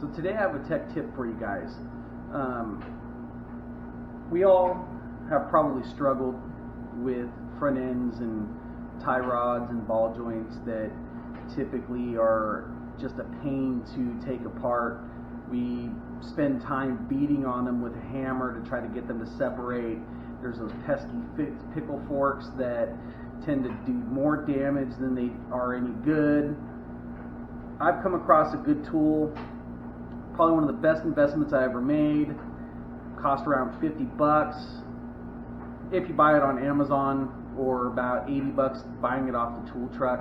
So today I have a tech tip for you guys. We all have probably struggled with front ends and tie rods and ball joints that typically are just a pain to take apart. We spend time beating on them with a hammer to try to get them to separate. There's those pesky pickle forks that tend to do more damage than they are any good. I've come across a good tool, probably one of the best investments I ever made. Cost around 50 bucks if you buy it on Amazon, or about 80 bucks buying it off the tool truck.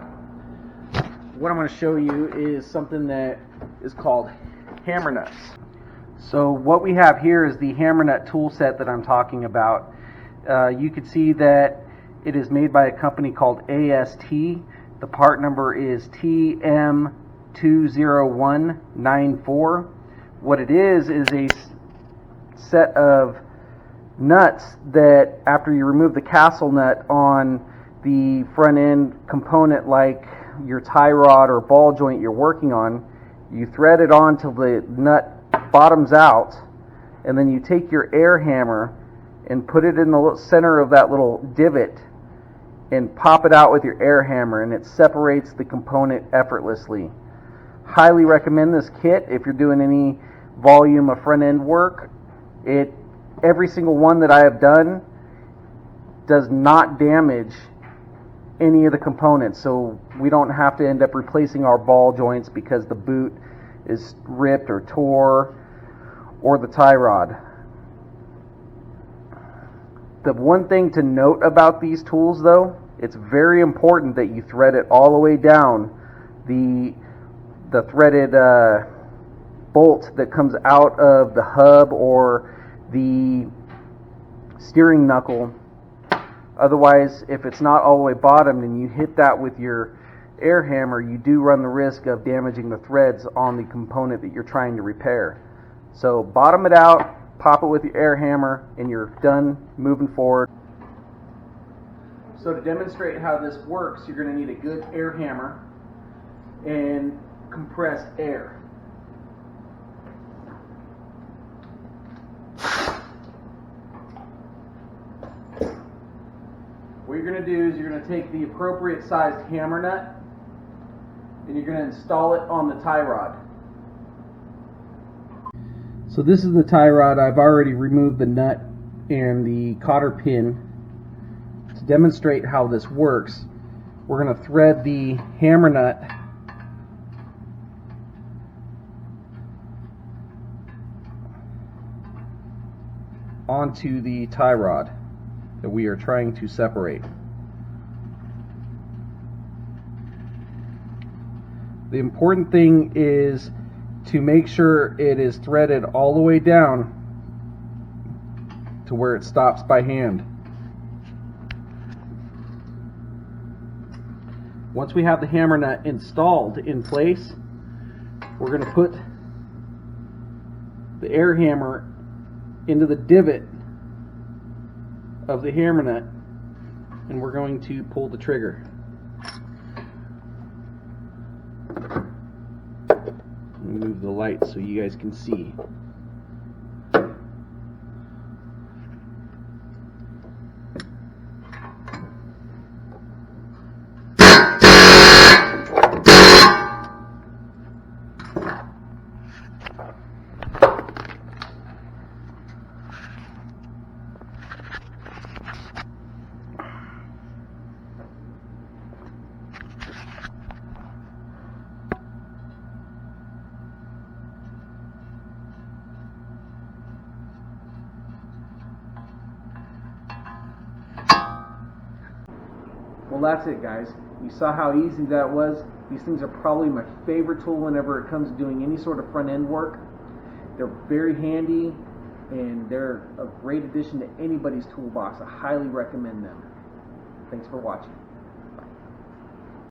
What I'm going to show you is something that is called hammer nuts. So what we have here is the hammer nut tool set that I'm talking about. You can see that it is made by a company called AST. The part number is TM20194. What it is a set of nuts that, after you remove the castle nut on the front end component, like your tie rod or ball joint you're working on, you thread it on till the nut bottoms out, and then you take your air hammer and put it in the center of that little divot and pop it out with your air hammer, and it separates the component effortlessly. Highly recommend this kit if you're doing any volume of front end work. Every single one that I have done does not damage any of the components, so we don't have to end up replacing our ball joints because the boot is ripped or tore, or the tie rod. The one thing to note about these tools, though, it's very important that you thread it all the way down the threaded bolt that comes out of the hub or the steering knuckle. Otherwise, if it's not all the way bottomed and you hit that with your air hammer, you do run the risk of damaging the threads on the component that you're trying to repair. So bottom it out, pop it with your air hammer, and you're done moving forward. So to demonstrate how this works, you're going to need a good air hammer and compressed air. What you're going to do is you're going to take the appropriate sized hammer nut and you're going to install it on the tie rod. So this is the tie rod. I've already removed the nut and the cotter pin. To demonstrate how this works, we're going to thread the hammer nut onto the tie rod that we are trying to separate. The important thing is to make sure it is threaded all the way down to where it stops by hand. Once we have the hammer nut installed in place, we're going to put the air hammer into the divot of the hammer nut, and we're going to pull the trigger. Move the light so you guys can see. Well, that's it, guys. You saw how easy that was. These things are probably my favorite tool whenever it comes to doing any sort of front end work. They're very handy and they're a great addition to anybody's toolbox. I highly recommend them. Thanks for watching.